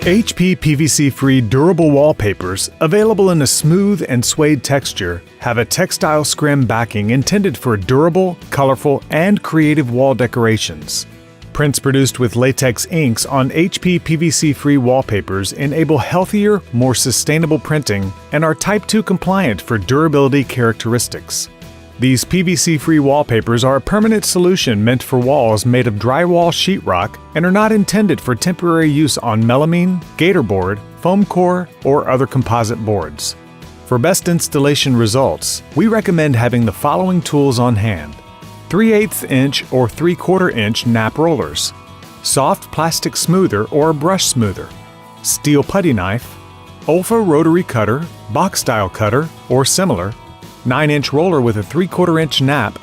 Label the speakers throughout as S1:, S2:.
S1: HP PVC-free durable wallpapers, available in a smooth and suede texture, have a textile scrim backing intended for durable, colorful, and creative wall decorations. Prints produced with latex inks on HP PVC-free wallpapers enable healthier, more sustainable printing and are Type 2 compliant for durability characteristics. These PVC-free wallpapers are a permanent solution meant for walls made of drywall sheetrock and are not intended for temporary use on melamine, gator board, foam core, or other composite boards. For best installation results, we recommend having the following tools on hand: 3/8 inch or 3/4 inch nap rollers, soft plastic smoother or brush smoother, steel putty knife, Olfa rotary cutter, box style cutter, or similar, 9-inch roller with a 3/4 inch nap,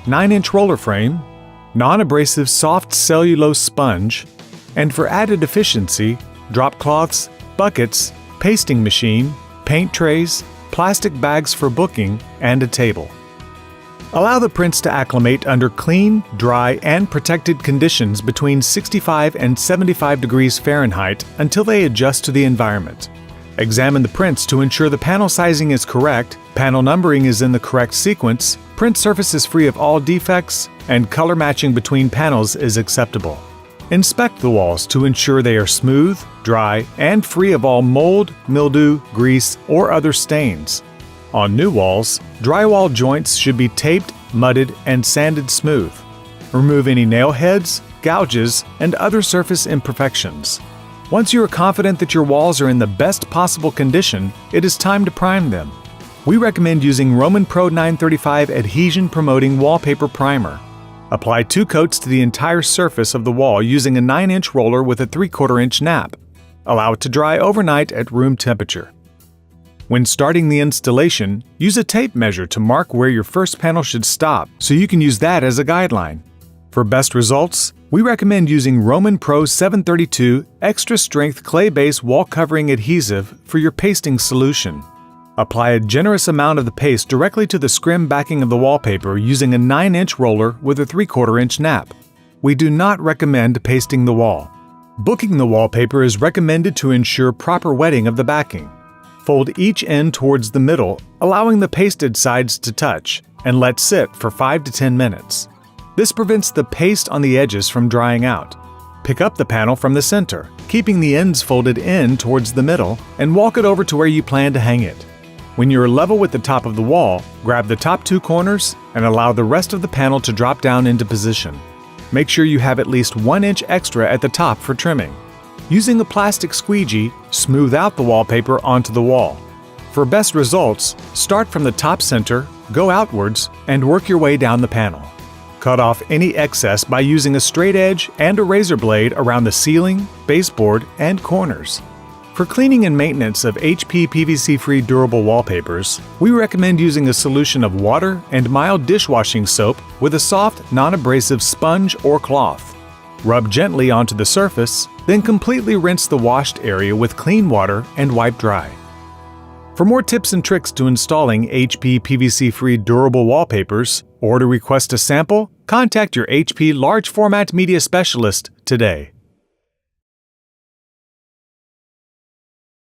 S1: 9-inch roller frame, non-abrasive soft cellulose sponge, and for added efficiency, drop cloths, buckets, pasting machine, paint trays, plastic bags for booking, and a table. Allow the prints to acclimate under clean, dry, and protected conditions between 65 and 75 degrees Fahrenheit until they adjust to the environment. Examine the prints to ensure the panel sizing is correct, panel numbering is in the correct sequence, print surface is free of all defects, and color matching between panels is acceptable. Inspect the walls to ensure they are smooth, dry, and free of all mold, mildew, grease, or other stains. On new walls, drywall joints should be taped, mudded, and sanded smooth. Remove any nail heads, gouges, and other surface imperfections. Once you are confident that your walls are in the best possible condition, it is time to prime them. We recommend using Roman Pro 935 Adhesion Promoting Wallpaper Primer. Apply 2 coats to the entire surface of the wall using a 9-inch roller with a 3/4 inch nap. Allow it to dry overnight at room temperature. When starting the installation, use a tape measure to mark where your first panel should stop so you can use that as a guideline. For best results, we recommend using Roman Pro 732 Extra Strength Clay Base Wallcovering Adhesive for your pasting solution. Apply a generous amount of the paste directly to the scrim backing of the wallpaper using a 9-inch roller with a 3/4 inch nap. We do not recommend pasting the wall. Booking the wallpaper is recommended to ensure proper wetting of the backing. Fold each end towards the middle, allowing the pasted sides to touch, and let sit for 5 to 10 minutes. This prevents the paste on the edges from drying out. Pick up the panel from the center, keeping the ends folded in towards the middle, and walk it over to where you plan to hang it. When you are level with the top of the wall, grab the top 2 corners and allow the rest of the panel to drop down into position. Make sure you have at least 1 inch extra at the top for trimming. Using a plastic squeegee, smooth out the wallpaper onto the wall. For best results, start from the top center, go outwards, and work your way down the panel. Cut off any excess by using a straight edge and a razor blade around the ceiling, baseboard, and corners. For cleaning and maintenance of HP PVC-free durable wallpapers, we recommend using a solution of water and mild dishwashing soap with a soft, non-abrasive sponge or cloth. Rub gently onto the surface, then completely rinse the washed area with clean water and wipe dry. For more tips and tricks to installing HP PVC-free durable wallpapers, or to request a sample, contact your HP large format media specialist today.